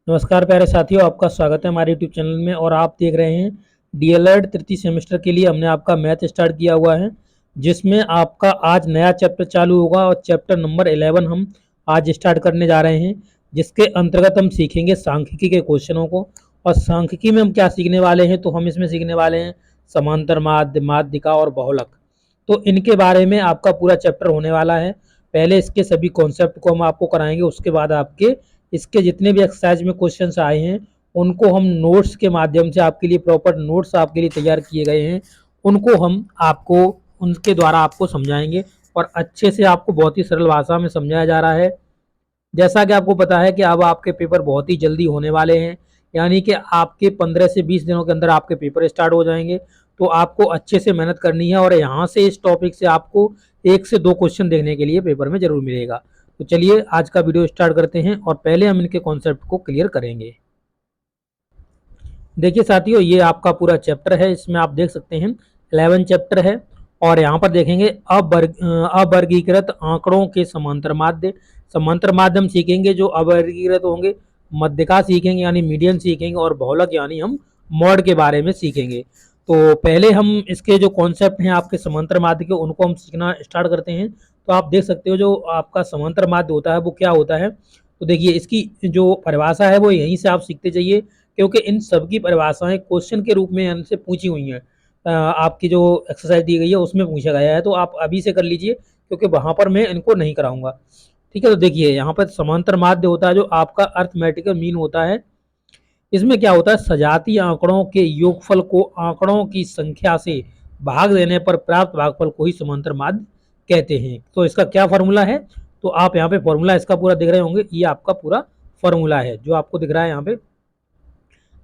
नमस्कार प्यारे साथियों, आपका स्वागत है हमारे यूट्यूब चैनल में। और आप देख रहे हैं डीएलएड तृतीय सेमेस्टर के लिए हमने आपका मैथ स्टार्ट किया हुआ है, जिसमें आपका आज नया चैप्टर चालू होगा और चैप्टर नंबर 11 हम आज स्टार्ट करने जा रहे हैं, जिसके अंतर्गत हम सीखेंगे सांख्यिकी के क्वेश्चनों को। और सांख्यिकी में हम क्या सीखने वाले हैं, तो हम इसमें सीखने वाले हैं समांतर माध्य, माध्यिका और बहुलक। तो इनके बारे में आपका पूरा चैप्टर होने वाला है। पहले इसके सभी कॉन्सेप्ट को हम आपको कराएंगे, उसके बाद आपके इसके जितने भी एक्सरसाइज में क्वेश्चंस आए हैं उनको हम नोट्स के माध्यम से आपके लिए प्रॉपर नोट्स आपके लिए तैयार किए गए हैं, उनको हम आपको उनके द्वारा आपको समझाएंगे और अच्छे से आपको बहुत ही सरल भाषा में समझाया जा रहा है। जैसा कि आपको पता है कि अब आपके पेपर बहुत ही जल्दी होने वाले हैं, यानी कि आपके 15 से 20 दिनों के अंदर आपके पेपर स्टार्ट हो जाएंगे। तो आपको अच्छे से मेहनत करनी है और यहाँ से इस टॉपिक से आपको 1 से 2 क्वेश्चन देखने के लिए पेपर में जरूर मिलेगा। तो चलिए आज का वीडियो स्टार्ट करते हैं और पहले हम इनके कॉन्सेप्ट को क्लियर करेंगे। देखिए साथियों, ये आपका पूरा चैप्टर है, इसमें आप देख सकते हैं 11 चैप्टर है। और यहाँ पर देखेंगे अवर्गीकृत आंकड़ों के समांतर माध्य। समांतर माध्य हम सीखेंगे जो अवर्गीकृत होंगे, मध्यिका सीखेंगे यानी मीडियन सीखेंगे, और बहुलक यानी हम मॉड के बारे में सीखेंगे। तो पहले हम इसके जो कॉन्सेप्ट हैं आपके समांतर माध्य के, उनको हम सीखना स्टार्ट करते हैं। तो आप देख सकते हो जो आपका समांतर माध्य होता है वो क्या होता है। तो देखिए इसकी जो परिभाषा है वो यहीं से आप सीखते जाइए, क्योंकि इन सब की परिभाषाएं क्वेश्चन के रूप में हमसे पूछी हुई हैं। आपकी जो एक्सरसाइज दी गई है उसमें पूछा गया है, तो आप अभी से कर लीजिए क्योंकि वहां पर मैं इनको नहीं कराऊंगा। ठीक है, तो देखिए यहाँ पर समांतर माध्य होता है जो आपका अर्थमेटिकल मीन होता है। इसमें क्या होता है, सजातीय आंकड़ों के योगफल को आंकड़ों की संख्या से भाग देने पर प्राप्त भागफल को ही समांतर माध्य कहते हैं। तो इसका क्या फॉर्मूला है, तो आप यहाँ पे फॉर्मूला इसका पूरा दिख रहे होंगे, ये आपका पूरा फॉर्मूला है जो आपको दिख रहा है यहाँ पे।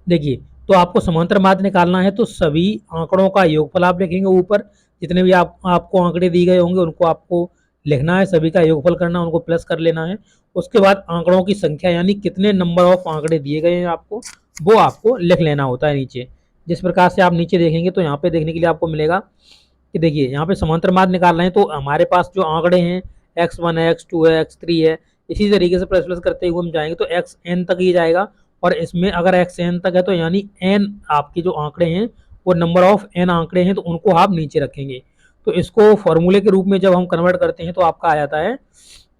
देखिए, तो आपको समांतर माध्य निकालना है तो सभी आंकड़ों का योगफल आप लिखेंगे ऊपर, जितने भी आपको आंकड़े दिए गए होंगे उनको आपको लिखना है, सभी का योगफल करना है, उनको प्लस कर लेना है। उसके बाद आंकड़ों की संख्या यानी कितने नंबर ऑफ आंकड़े दिए गए हैं आपको, वो आपको लिख लेना होता है नीचे। जिस प्रकार से आप नीचे देखेंगे तो यहाँ पे देखने के लिए आपको मिलेगा कि देखिए यहाँ पे समांतर माध्य निकाल रहे हैं तो हमारे पास जो आंकड़े हैं x1 है, x2 है, x3 है, इसी तरीके से प्लस प्लस करते हुए हम जाएंगे तो xn तक ही जाएगा। और इसमें अगर xn तक है तो यानी n आपके जो आंकड़े हैं वो नंबर ऑफ n आंकड़े हैं, तो उनको आप नीचे रखेंगे। तो इसको फॉर्मूले के रूप में जब हम कन्वर्ट करते हैं तो आपका आ जाता है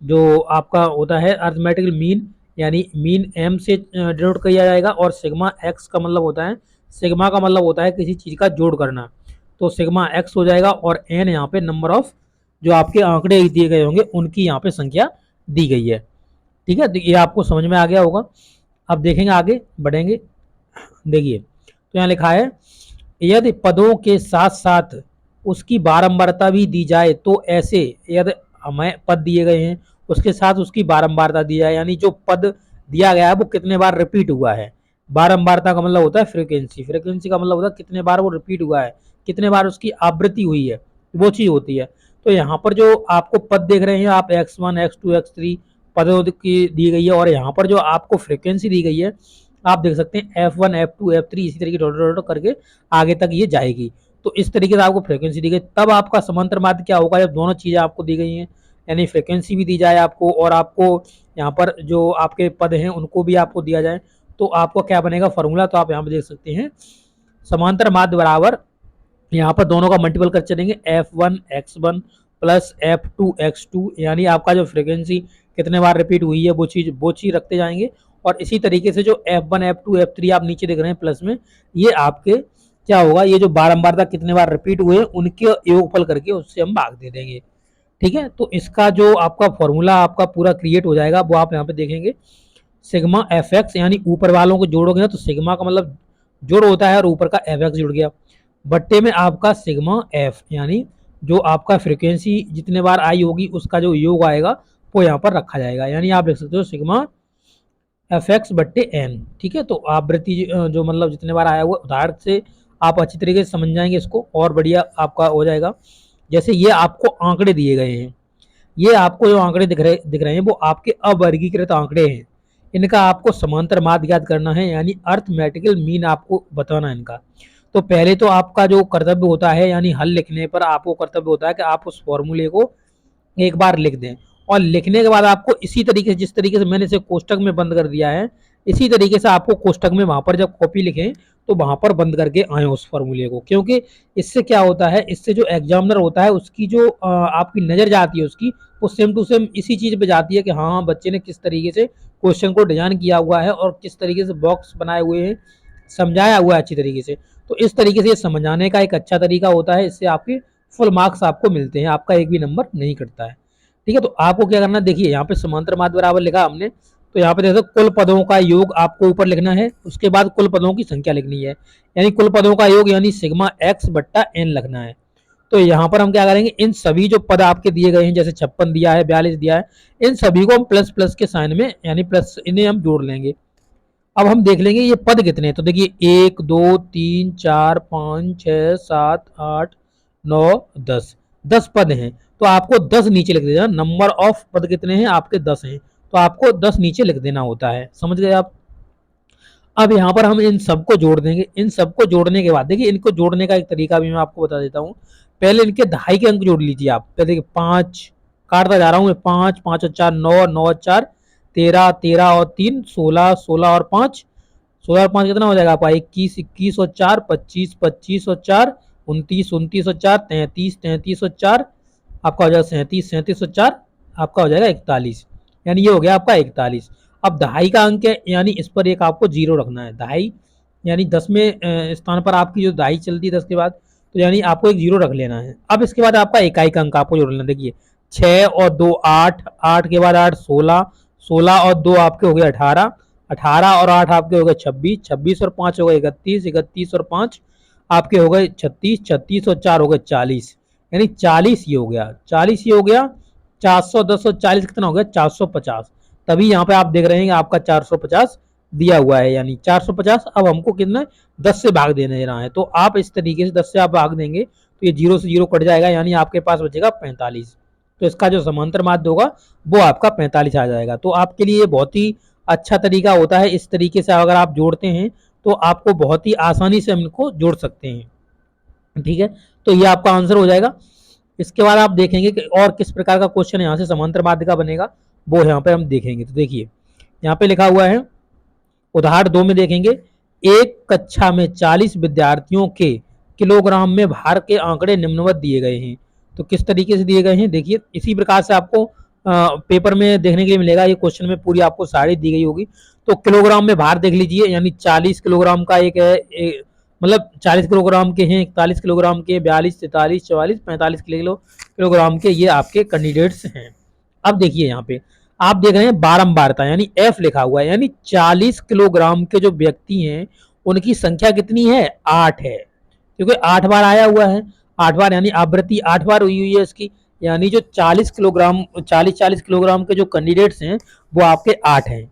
जो आपका होता है अर्थमेटिकल मीन, यानी मीन m से डिनोट किया जाएगा। और सिग्मा x का मतलब होता है, सिग्मा का मतलब होता है किसी चीज का जोड़ करना, तो सिग्मा x हो जाएगा। और n यहाँ पे नंबर ऑफ जो आपके आंकड़े दिए गए होंगे उनकी यहाँ पे संख्या दी गई है। ठीक है, तो ये आपको समझ में आ गया होगा। अब देखेंगे, आगे बढ़ेंगे। देखिए तो यहाँ लिखा है, यदि पदों के साथ साथ उसकी बारंबारता भी दी जाए तो ऐसे, यदि हमें पद दिए गए हैं उसके साथ उसकी बारंबारता दी जाए, यानी जो पद दिया गया है वो कितने बार रिपीट हुआ है। बारंबारता का मतलब होता है फ्रीक्वेंसी, फ्रीक्वेंसी का मतलब होता है कितने बार वो रिपीट हुआ है, कितने बार उसकी आवृत्ति हुई है, वो चीज होती है। तो यहाँ पर जो आपको पद देख रहे हैं आप x1 x2 x3 पदों की दी गई है, और यहाँ पर जो आपको फ्रीक्वेंसी दी गई है आप देख सकते हैं f1 f2 f3 इसी तरीके डॉट डॉट करके आगे तक ये जाएगी। तो इस तरीके से आपको फ्रीक्वेंसी दी गई, तब आपका समांतर माध्य क्या होगा, जब दोनों चीजें आपको दी गई हैं, यानी फ्रीक्वेंसी भी दी जाए आपको और आपको यहाँ पर जो आपके पद हैं उनको भी आपको दिया जाए, तो आपको क्या बनेगा फॉर्मूला। तो आप यहाँ पे देख सकते हैं समांतर माध्य बराबर, यहाँ पर दोनों का मल्टीपल कर चलेंगे, f1 x1 plus f2 x2, यानी आपका जो फ्रीक्वेंसी कितने बार रिपीट हुई है वो चीज रखते जाएंगे। और इसी तरीके से जो f1 f2 f3 आप नीचे देख रहे हैं प्लस में, ये आपके क्या होगा, ये जो बारंबारता कितने बार रिपीट हुए उनके योगफल करके उससे हम भाग दे देंगे। ठीक है, तो इसका जो आपका फॉर्मूला आपका पूरा क्रिएट हो जाएगा वो आप यहाँ पे देखेंगे, सिग्मा एफ एक्स, यानी ऊपर वालों को जोड़ोगे ना तो सिग्मा का मतलब जोड़ होता है और ऊपर का एफ एक्स जुड़ गया, बट्टे में आपका सिग्मा एफ, यानी जो आपका फ्रीक्वेंसी जितने बार आई होगी उसका जो योग आएगा वो यहाँ पर रखा जाएगा, यानी आप देख सकते हो सिग्मा एफ एक्स बट्टे एन। ठीक है, तो आवृत्ति जो मतलब जितने बार आया हुआ उदाहरण से आप अच्छी तरीके से समझ जाएंगे इसको और बढ़िया आपका हो जाएगा। जैसे ये आपको आंकड़े दिए गए हैं, ये आपको जो आंकड़े दिख रहे हैं वो आपके अवर्गीकृत आंकड़े हैं, इनका आपको समांतर माध्य ज्ञात करना है, यानी अर्थमेटिकल मीन आपको बताना है इनका। तो पहले तो आपका जो कर्तव्य होता है, यानी हल लिखने पर आपको कर्तव्य होता है कि आप उस फॉर्मूले को एक बार लिख दें, और लिखने के बाद आपको इसी तरीके से जिस तरीके से मैंने इसे कोष्टक में बंद कर दिया है इसी तरीके से आपको कोष्टक में वहां पर जब कॉपी लिखें तो वहां पर बंद करके आए उस फॉर्मूले को, क्योंकि इससे क्या होता है, इससे जो एग्जामिनर होता है उसकी जो आपकी नजर जाती है उसकी, वो सेम टू सेम इसी चीज पे जाती है कि हाँ बच्चे ने किस तरीके से क्वेश्चन को डिजाइन किया हुआ है और किस तरीके से बॉक्स बनाए हुए हैं, समझाया हुआ है अच्छी तरीके से। तो इस तरीके से ये समझाने का एक अच्छा तरीका होता है, इससे आपके फुल मार्क्स आपको मिलते हैं, आपका एक भी नंबर नहीं कटता है। ठीक है, तो आपको क्या करना है, देखिए यहाँ पे समांतर माध्य बराबर लिखा हमने, तो यहाँ पे देखो कुल पदों का योग आपको ऊपर लिखना है, उसके बाद कुल पदों की संख्या लिखनी है, यानी कुल पदों का योग यानी सिग्मा एक्स बट्टा एन लिखना है। तो यहाँ पर हम क्या करेंगे, इन सभी जो पद आपके दिए गए हैं, जैसे 56 दिया है, 42 दिया है, इन सभी को हम प्लस प्लस के साइन में यानी प्लस इन्हें हम जोड़ लेंगे। अब हम देख लेंगे ये पद कितने हैं, तो देखिए 1 2 3 4 5 6 7 8 9 10, 10 पद हैं, तो आपको 10 नीचे लिख देना। नंबर ऑफ पद कितने हैं आपके, 10 हैं, तो आपको 10 नीचे लिख देना होता है, समझ गए आप। अब यहाँ पर हम इन सबको जोड़ देंगे, इन सबको जोड़ने के बाद देखिए इनको जोड़ने का एक तरीका भी मैं आपको बता देता हूँ। पहले इनके दहाई के अंक जोड़ लीजिए आप, पहले देखिए 5 काटता जा रहा हूँ मैं, 5 5 और 4 9 9 और 4 13 13 और 3 16 16 और 5 16 और 5 कितना हो जाएगा आपका, 21 21 और 4 25 25 और 4 29 29 और 4 33 33 और 4 आपका हो जाएगा 37 37 और 4 आपका हो जाएगा 41, यानी ये हो गया आपका 41। अब दहाई का अंक है, यानी इस पर एक आपको जीरो रखना है, दहाई यानी 10वें स्थान पर आपकी जो दहाई चलती है 10 के बाद, तो यानी आपको एक जीरो रख लेना है। अब इसके बाद आपका इकाई का अंक आपको जोड़ लेना, देखिए 6 और 2 8, 8 के बाद 8 16, 16 और 2 आपके हो गए 18, 18 और 8 आपके हो गए 26, 26 और 5 हो गए 31, 31 और 5 आपके हो गए 36, 36 और 4 हो गए 40, यानी 40 ये हो गया, 40 ये हो गया। 410 और 40 कितना हो गया, 450। तभी यहाँ पे आप देख रहे हैं कि आपका 450 दिया हुआ है, यानी 450। अब हमको कितना 10 से भाग देने रहा है, तो आप इस तरीके से 10 से आप भाग देंगे तो ये जीरो से जीरो कट जाएगा, यानी आपके पास बचेगा 45। तो इसका जो समांतर माध्य होगा वो आपका 45 आ जाएगा। तो आपके लिए बहुत ही अच्छा तरीका होता है, इस तरीके से अगर आप जोड़ते हैं तो आपको बहुत ही आसानी से हम इनको जोड़ सकते हैं। ठीक है, तो ये आपका आंसर हो जाएगा। इसके बाद आप देखेंगे कि और किस प्रकार का क्वेश्चन यहाँ से समांतर माध्य का बनेगा, वो यहाँ पे हम देखेंगे। तो देखिए यहाँ पे लिखा हुआ है, उदाहरण 2 में देखेंगे, एक कक्षा में 40 विद्यार्थियों के किलोग्राम में भार के आंकड़े निम्नवत दिए गए हैं। तो किस तरीके से दिए गए हैं, देखिए इसी प्रकार से आपको पेपर में देखने के लिए मिलेगा, ये क्वेश्चन में पूरी आपको सारी दी गई होगी। तो किलोग्राम में भार देख लीजिए, यानी 40 किलोग्राम का एक है, मतलब 40 किलोग्राम के हैं, 41 किलोग्राम के, 42 43 44 45 किलोग्राम के, ये आपके कैंडिडेट्स हैं। अब देखिए यहाँ पे आप देख रहे हैं बारंबारता, यानी एफ लिखा हुआ है, यानी 40 किलोग्राम के जो व्यक्ति हैं उनकी संख्या कितनी है, 8 है, क्योंकि 8 बार आया हुआ है, 8 बार यानी आवृत्ति 8 बार हुई हुई है इसकी, यानी जो 40 किलोग्राम 40 किलोग्राम के जो कैंडिडेट्स हैं वो आपके 8 हैं।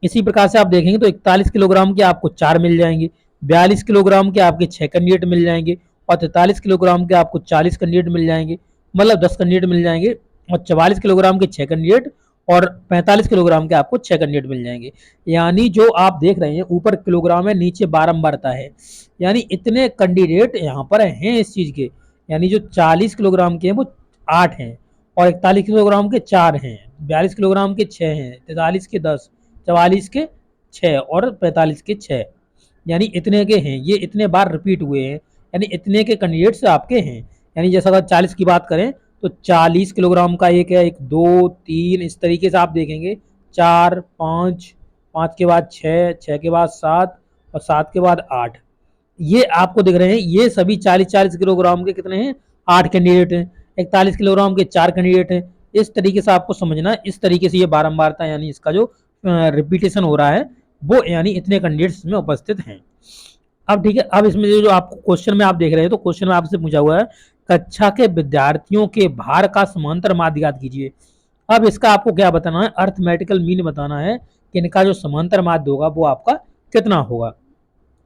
इसी प्रकार से आप देखेंगे तो 41 किलोग्राम के आपको 4 मिल जाएंगे, 42 किलोग्राम के आपके 6 कैंडिडेट मिल जाएंगे, और 43 किलोग्राम के आपको 40 कैंडिडेट मिल जाएंगे, मतलब 10 कैंडिडेट मिल जाएंगे, और 44 किलोग्राम के 6 कैंडिडेट और 45 किलोग्राम के आपको 6 कैंडिडेट मिल जाएंगे। यानी जो आप देख रहे हैं ऊपर किलोग्राम है, नीचे बारंबारता है, यानी इतने कैंडिडेट यहाँ पर हैं इस चीज के, यानी जो 40 किलोग्राम के हैं वो 8 हैं, और 41 किलोग्राम के 4 हैं, 42 किलोग्राम के 6 हैं, 43 के 10, 44 के 6 और 45 के 6, यानी इतने के हैं, ये इतने बार रिपीट हुए हैं, यानी इतने के कैंडिडेट्स आपके हैं। यानी जैसा अगर 40 की बात करें तो 40 किलोग्राम का एक है, एक 2 3 इस तरीके से आप देखेंगे, 4 5, 5 के बाद 6, 6 के बाद 7 और 7 के बाद 8, ये आपको दिख रहे हैं, ये सभी 40-40 किलोग्राम के कितने हैं, 8 कैंडिडेट हैं, 41 किलोग्राम के 4 कैंडिडेट हैं। इस तरीके से आपको समझना है, इस तरीके से ये बारंबारता यानी इसका जो रिपीटेशन हो रहा है वो यानी इतने कैंडिडेट्स में उपस्थित हैं। अब ठीक है, अब इसमें जो आपको क्वेश्चन में आप देख रहे हैं, तो क्वेश्चन में आपसे पूछा हुआ है कक्षा के विद्यार्थियों के भार का समांतर माध्य ज्ञात कीजिए। अब इसका आपको क्या बताना है, अर्थमेटिकल मीन बताना है कि इनका जो समांतर माध्य होगा वो आपका कितना होगा।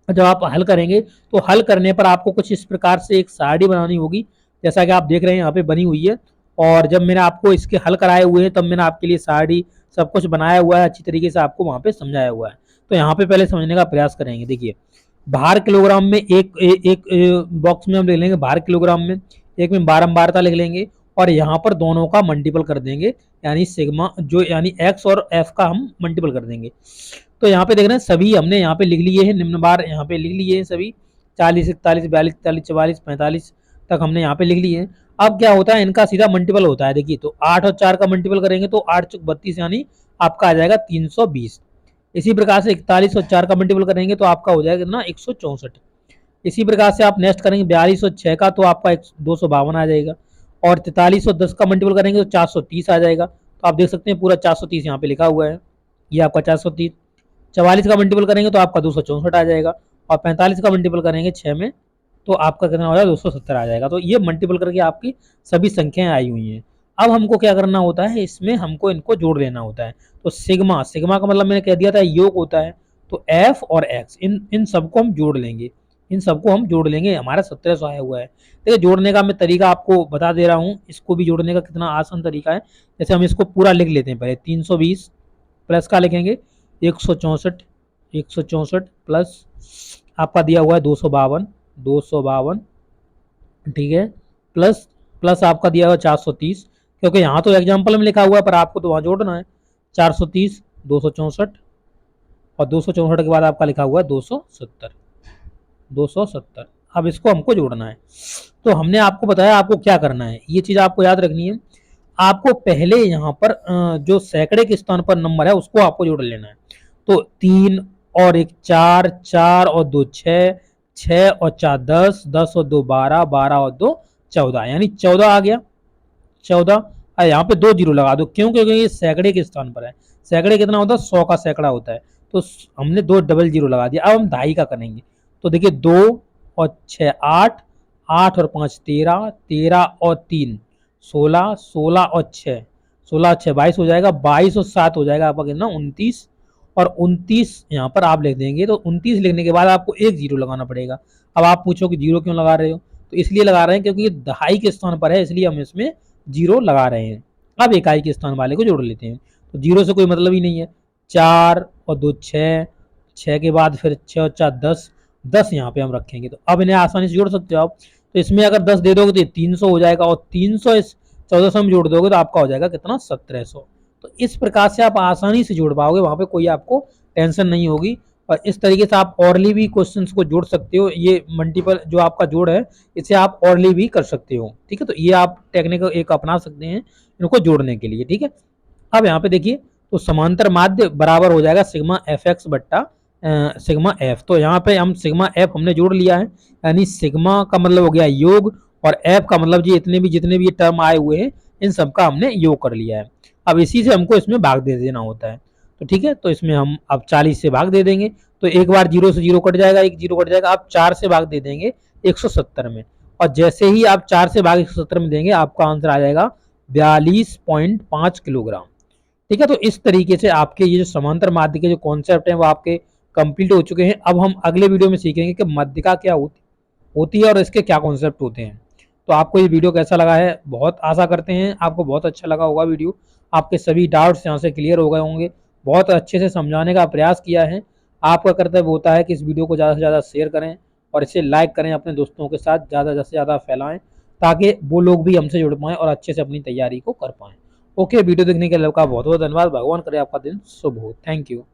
जब आप हल करेंगे तो हल करने पर आपको कुछ इस प्रकार से एक सारणी बनानी होगी, जैसा कि आप देख रहे हैं यहाँ पे बनी हुई है, और जब मैंने आपको इसके हल कराए हुए हैं तब मैंने आपके लिए सारणी सब कुछ बनाया हुआ है, अच्छी तरीके से आपको वहाँ पे समझाया हुआ है। तो यहाँ पे पहले समझने का प्रयास करेंगे। देखिए भार किलोग्राम में एक बॉक्स में हम लिख लेंगे भार किलोग्राम में, एक में बारंबारता लिख लेंगे, और यहाँ पर दोनों का मल्टीपल कर देंगे, यानी सिग्मा जो यानी एक्स और एफ का हम मल्टीपल कर देंगे। तो यहाँ पे देख रहे हैं सभी हमने यहाँ पे लिख लिए हैं, निम्न बार यहाँ पे लिख लिए हैं सभी 40, 41, 42, 43, 44, 45 तक हमने यहाँ पे लिख लिए हैं। अब क्या होता है, इनका सीधा मल्टीपल होता है। देखिए तो 8 और 4 का मल्टीपल करेंगे तो 8 चौक 32 यानी आपका आ जाएगा 320। इसी प्रकार से 41 और 4 का मल्टीपल करेंगे तो आपका हो जाएगा कितना 164। इसी प्रकार से आप नेक्स्ट करेंगे 42 और 6 का तो आपका 252 आ जाएगा। और 43 और 10 का मल्टीपल करेंगे तो 430 आ जाएगा। तो आप देख सकते हैं पूरा 430 यहाँ पे लिखा हुआ है, ये आपका 430। 44 का मल्टीपल करेंगे तो आपका 264 आ जाएगा। और 45 का मल्टीपल करेंगे 6 में तो आपका कितना हो जाएगा 270 आ जाएगा। तो ये मल्टीपल करके आपकी सभी संख्याएं आई हुई हैं। अब हमको क्या करना होता है, इसमें हमको इनको जोड़ लेना होता है। तो सिग्मा, सिग्मा का मतलब मैंने कह दिया था योग होता है। तो एफ और एक्स इन सबको हम जोड़ लेंगे, इन सबको हम जोड़ लेंगे। हमारा 1700 आया हुआ है। देखिए जोड़ने का मैं तरीका आपको बता दे रहा हूँ, इसको भी जोड़ने का कितना आसान तरीका है। जैसे हम इसको पूरा लिख लेते हैं पहले, 320 प्लस का लिखेंगे 164, 164 प्लस आपका दिया हुआ है 252, 252 ठीक है, प्लस प्लस आपका दिया हुआ 430, क्योंकि यहाँ तो एग्जाम्पल में लिखा हुआ है पर आपको तो वहाँ जोड़ना है। 430, 264 और 264 के बाद आपका लिखा हुआ है 270, 270। अब इसको हमको जोड़ना है। तो हमने आपको बताया आपको क्या करना है, ये चीज आपको याद रखनी है। आपको पहले यहाँ पर जो सैकड़े के स्थान पर नंबर है उसको आपको जोड़ लेना है। तो 3 और 1 4, 4 और 2 6, 6 और 4 10, 10 और 2 12, 12 और 2 14 यानी 14 आ गया, 14। यहाँ पे 2 जीरो लगा दो, क्यों? क्योंकि ये सैकड़े के स्थान पर है। सैकड़े कितना होता है? 100 का सैकड़ा होता है। तो हमने 2 डबल जीरो लगा दिया। अब हम ढाई का करेंगे। तो देखिए 2 और 6 8, 8 और 5 13, 13 और 3 16, 16 और 6 16, 6 22 हो जाएगा, 22 और 7 हो जाएगा आपका कितना 29। और 29 यहाँ पर आप लिख देंगे। तो 29 लिखने के बाद आपको एक जीरो लगाना पड़ेगा। अब आप पूछो कि जीरो क्यों लगा रहे हो, तो इसलिए लगा रहे हैं क्योंकि ये दहाई के स्थान पर है, इसलिए हम इसमें जीरो लगा रहे हैं। अब इकाई के स्थान वाले को जोड़ लेते हैं। तो जीरो से कोई मतलब ही नहीं है। 4 और 2 6, 6 के बाद फिर 6 और 4 10, 10 यहाँ पे हम रखेंगे। तो अब इन्हें आसानी से जोड़ सकते हो आप। तो इसमें अगर 10 दे दोगे तो 300 हो जाएगा, और 300 इस 1400 में जोड़ दोगे तो आपका हो जाएगा कितना 1700। तो इस प्रकार से आप आसानी से जोड़ पाओगे, वहां पे कोई आपको टेंशन नहीं होगी। और इस तरीके से आप औरली भी क्वेश्चंस को जोड़ सकते हो। ये मल्टीपल जो आपका जोड़ है इसे आप औरली भी कर सकते हो, ठीक है। तो ये आप टेक्निक एक अपना सकते हैं इनको जोड़ने के लिए, ठीक है। अब यहाँ पे देखिए तो समांतर माध्य बराबर हो जाएगा सिग्मा एफ एक्स बट्टा सिग्मा एफ। तो यहाँ पे हम सिग्मा एफ हमने जोड़ लिया है, यानी सिग्मा का मतलब हो गया योग, और एफ का मतलब जी जितने भी ये टर्म आए हुए हैं इन सबका हमने योग कर लिया है। अब इसी से हमको इसमें भाग दे देना होता है। तो ठीक है, तो इसमें हम अब 40 से भाग दे देंगे। तो एक बार जीरो से जीरो कट जाएगा, एक जीरो कट जाएगा। आप 4 से भाग दे देंगे 170 में, और जैसे ही आप 4 से भाग 170 में देंगे आपका आंसर आ जाएगा 42.5 किलोग्राम, ठीक है। तो इस तरीके से आपके ये जो समांतर माध्य के जो कॉन्सेप्ट हैं वो आपके कंप्लीट हो चुके हैं। अब हम अगले वीडियो में सीखेंगे कि मध्यिका क्या होती है और इसके क्या कॉन्सेप्ट होते हैं। तो आपको ये वीडियो कैसा लगा है, बहुत आशा करते हैं आपको बहुत अच्छा लगा होगा वीडियो। आपके सभी डाउट्स यहाँ से क्लियर हो गए होंगे। बहुत अच्छे से समझाने का प्रयास किया है। आपका कर्तव्य होता है कि इस वीडियो को ज़्यादा से ज़्यादा शेयर करें और इसे लाइक करें, अपने दोस्तों के साथ ज़्यादा से ज़्यादा फैलाएं, ताकि वो लोग भी हमसे जुड़ पाएँ और अच्छे से अपनी तैयारी को कर पाएँ। ओके, वीडियो देखने के लिए आपका बहुत बहुत धन्यवाद। भगवान करे आपका दिन शुभ हो। Thank you.